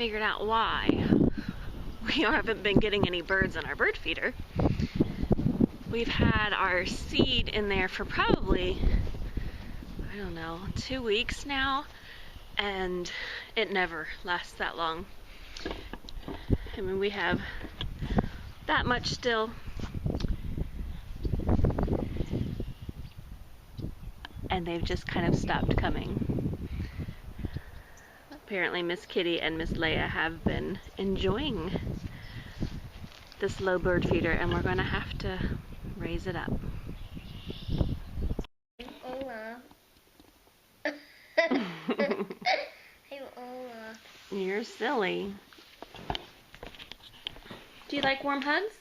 figured out why we haven't been getting any birds on our bird feeder. We've had our seed in there for probably, I don't know, 2 weeks now, and it never lasts that long. I mean, we have that much still. And they've just kind of stopped coming. Apparently Miss Kitty and Miss Leia have been enjoying this low bird feeder, and we're going to have to raise it up. Hola. I'm Ola. You're silly. Do you like warm hugs?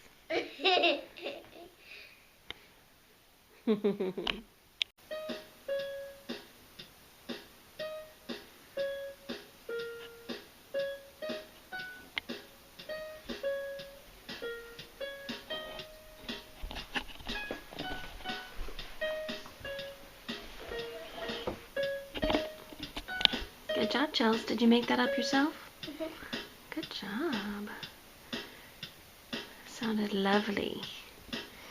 Good job, Chels. Did you make that up yourself? Good job. Sounded lovely.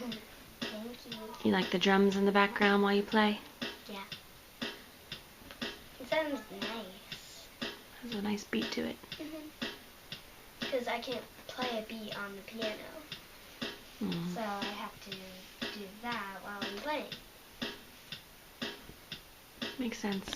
Thank you. You like the drums in the background while you play? Yeah. It sounds nice. There's a nice beat to it. Because I can't play a beat on the piano. So I have to do that while I'm playing. Makes sense.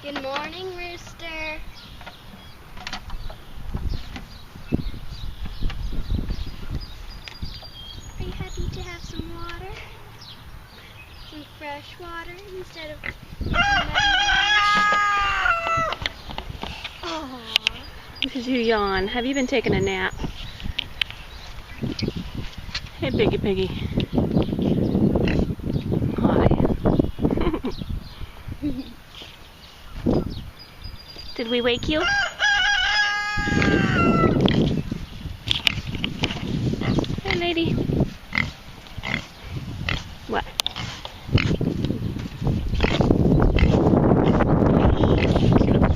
Good morning, Rooster. Are you happy to have some water? Some fresh water instead of muddy water? Aww. Look at you yawn. Have you been taking a nap? Hey, Piggy. Hi. Did we wake you? Hey, lady. What?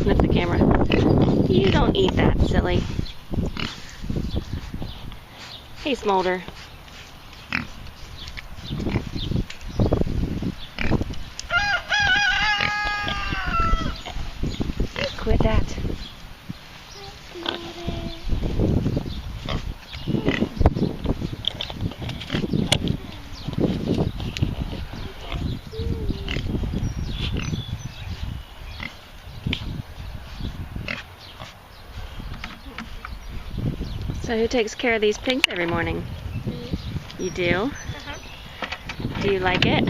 Sniff the camera. You don't eat that, silly. Hey, Smolder. Quit that. So who takes care of these pigs every morning? Me. You do? Do you like it?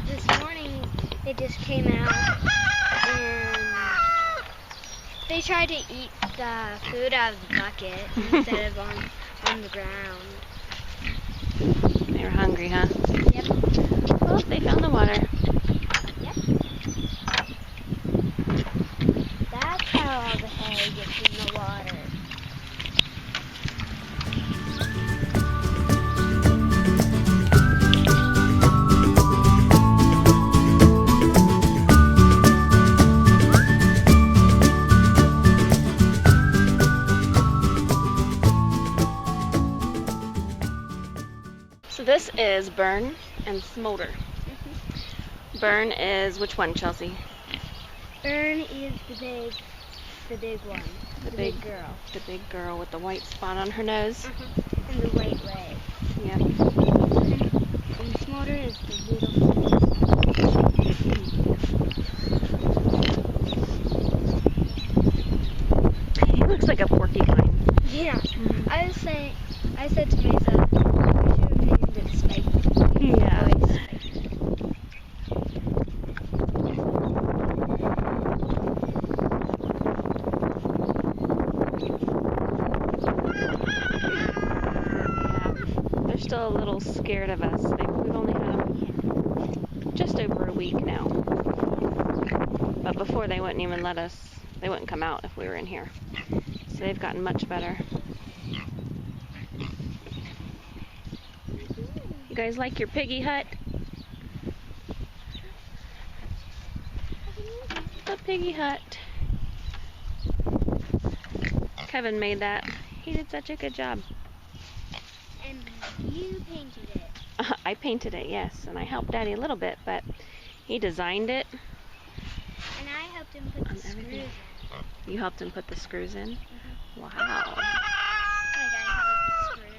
This morning they just came out and they tried to eat the food out of the bucket instead of on the ground. They were hungry, huh? Yep. Oh, they found the water. Yep. That's how all the hay gets in the water. So this is Burn and Smolder. Burn is which one, Chelsea? Burn is the big one. The big girl. The big girl with the white spot on her nose. And the white leg. Yep. And Smolder is the little one. He looks like a porcupine. Yeah. I said to myself, I should have named it Spike. Yeah. They're still a little scared of us. We've only had them just over a week now. But before they wouldn't even they wouldn't come out if we were in here. So they've gotten much better. You guys like your piggy hut? The piggy hut. Kevin made that. He did such a good job. And you painted it. I painted it, yes, and I helped Daddy a little bit, but he designed it. And I helped him put the screws in. You helped him put the screws in? Wow. Like I held the screws.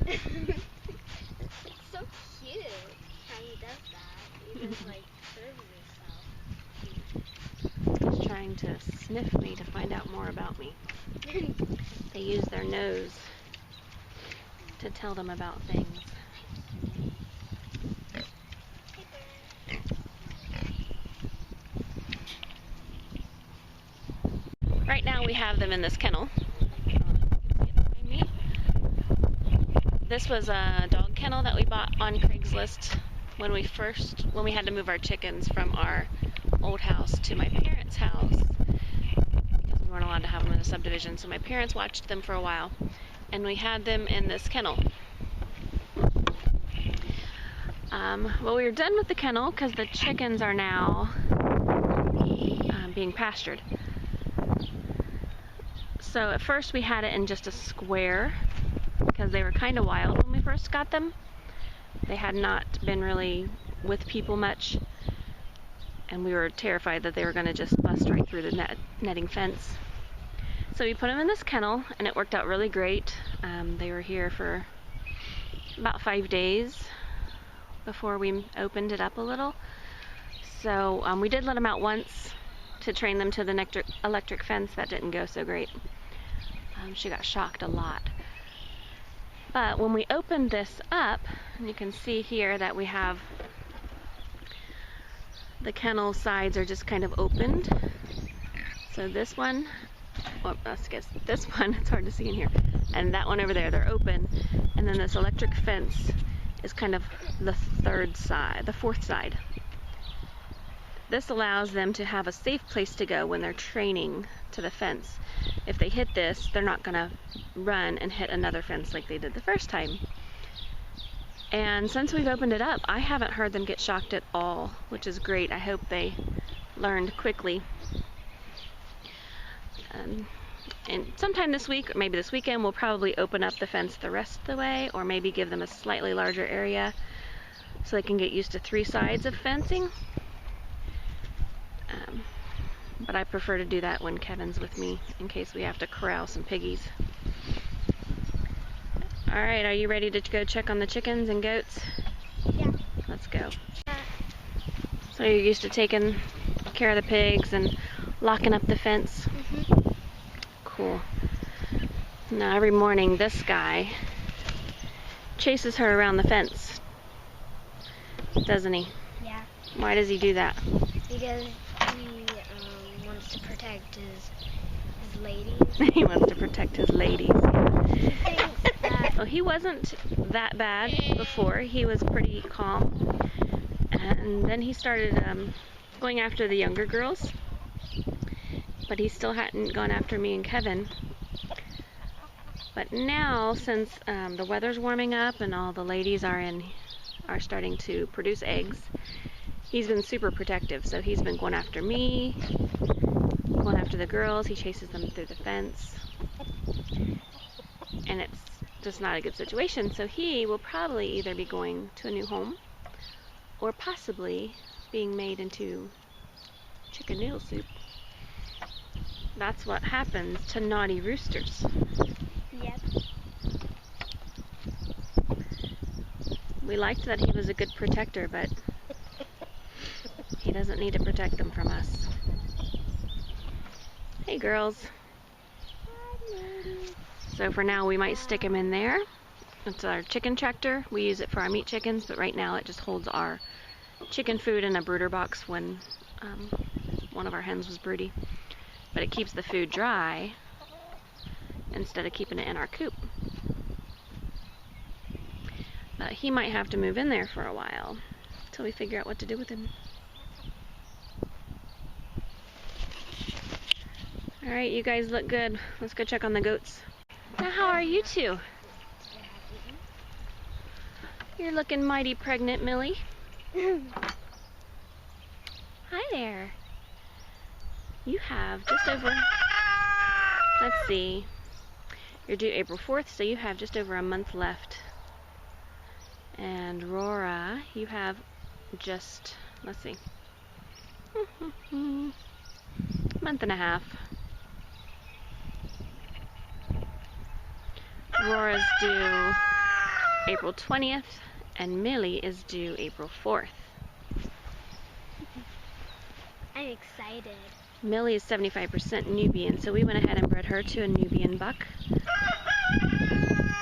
It's so cute how he does that. He just like serves himself. He's trying to sniff me to find out more about me. They use their nose to tell them about things. Right now we have them in this kennel. This was a dog kennel that we bought on Craigslist when we had to move our chickens from our old house to my parents' house because we weren't allowed to have them in a subdivision. So my parents watched them for a while, and we had them in this kennel. Well, we were done with the kennel because the chickens are now being pastured. So at first we had it in just a square because they were kind of wild when we first got them. They had not been really with people much, and we were terrified that they were going to just bust right through the netting fence. So we put them in this kennel, and it worked out really great. They were here for about 5 days before we opened it up a little. So we did let them out once to train them to the electric fence. That didn't go so great. She got shocked a lot. But when we opened this up, and you can see here that we have the kennel sides are just kind of opened. So this one, well, let's guess this one, it's hard to see in here, and that one over there, they're open. And then this electric fence is kind of the fourth side. This allows them to have a safe place to go when they're training to the fence. If they hit this, they're not going to run and hit another fence like they did the first time. And since we've opened it up, I haven't heard them get shocked at all, which is great. I hope they learned quickly. And sometime this week, or maybe this weekend, we'll probably open up the fence the rest of the way, or maybe give them a slightly larger area so they can get used to 3 sides of fencing. But I prefer to do that when Kevin's with me, in case we have to corral some piggies. Alright, are you ready to go check on the chickens and goats? Yeah. Let's go. So you're used to taking care of the pigs and locking up the fence? Cool. Now every morning this guy chases her around the fence, doesn't he? Yeah. Why does he do that? Because he wants to protect his ladies. He wants to protect his ladies. He thinks that... Well, he wasn't that bad before. He was pretty calm. And then he started going after the younger girls. But he still hadn't gone after me and Kevin. But now, since the weather's warming up and all the ladies are starting to produce eggs, he's been super protective. So he's been going after me, going after the girls. He chases them through the fence. And just not a good situation. So he will probably either be going to a new home or possibly being made into chicken noodle soup. That's what happens to naughty roosters. Yep. We liked that he was a good protector, but he doesn't need to protect them from us. Hey girls. So for now we might stick him in there. It's our chicken tractor. We use it for our meat chickens, but right now it just holds our chicken food in a brooder box when one of our hens was broody. But it keeps the food dry instead of keeping it in our coop. But he might have to move in there for a while until we figure out what to do with him. Alright, you guys look good. Let's go check on the goats. Now, how are you two? You're looking mighty pregnant, Millie. Hi there. You have just over, let's see, you're due April 4th, so you have just over a month left. And Rora, you have just, let's see, month and a half. Rora's due April 20th, and Millie is due April 4th. I'm excited. Millie is 75% Nubian, so we went ahead and bred her to a Nubian buck.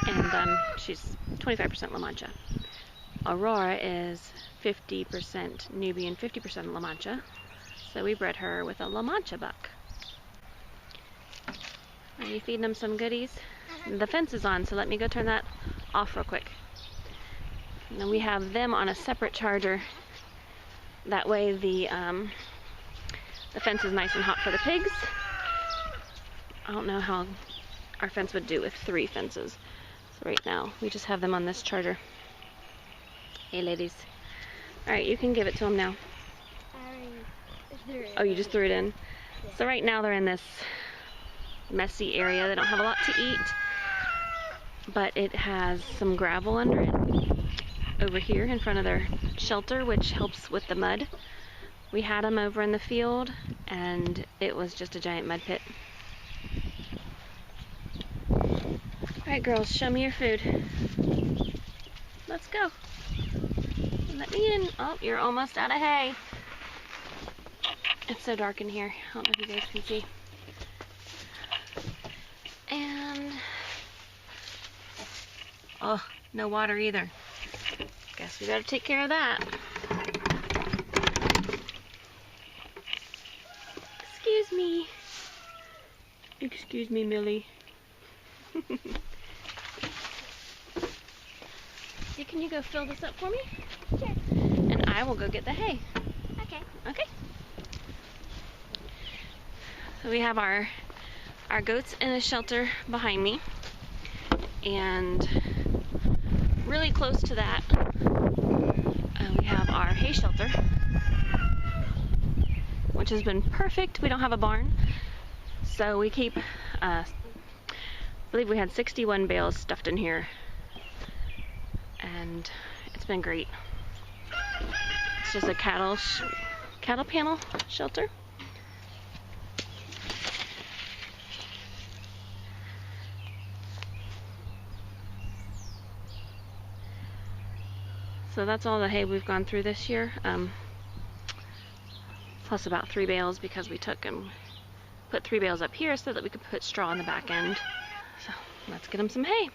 And she's 25% La Mancha. Aurora is 50% Nubian, 50% La Mancha. So we bred her with a La Mancha buck. Are you feeding them some goodies? The fence is on, so let me go turn that off real quick. And then we have them on a separate charger. That way the fence is nice and hot for the pigs. I don't know how our fence would do with 3 fences. So right now, we just have them on this charger. Hey ladies. Alright, you can give it to them now. Oh, you just threw it in? Yeah. So right now they're in this messy area. They don't have a lot to eat. But it has some gravel under it. Over here in front of their shelter, which helps with the mud. We had them over in the field, and it was just a giant mud pit. Alright girls, show me your food. Let's go. Let me in. Oh, you're almost out of hay. It's so dark in here. I don't know if you guys can see. And... oh, no water either. Guess we gotta take care of that. Excuse me. Excuse me, Millie. So can you go fill this up for me? Sure. And I will go get the hay. Okay. Okay. So we have our goats in a shelter behind me. And really close to that, we have our hay shelter, which has been perfect. We don't have a barn, so we keep, I believe we had 61 bales stuffed in here, and it's been great. It's just a cattle panel shelter. So that's all the hay we've gone through this year, plus about 3 bales because we took and put 3 bales up here so that we could put straw on the back end. So let's get them some hay.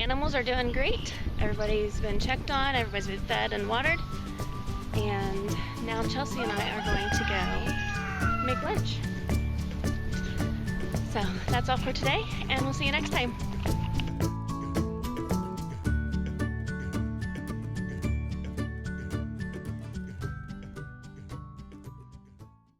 animals are doing great. Everybody's been checked on, everybody's been fed and watered. And now Chelsea and I are going to go make lunch. So that's all for today, and we'll see you next time.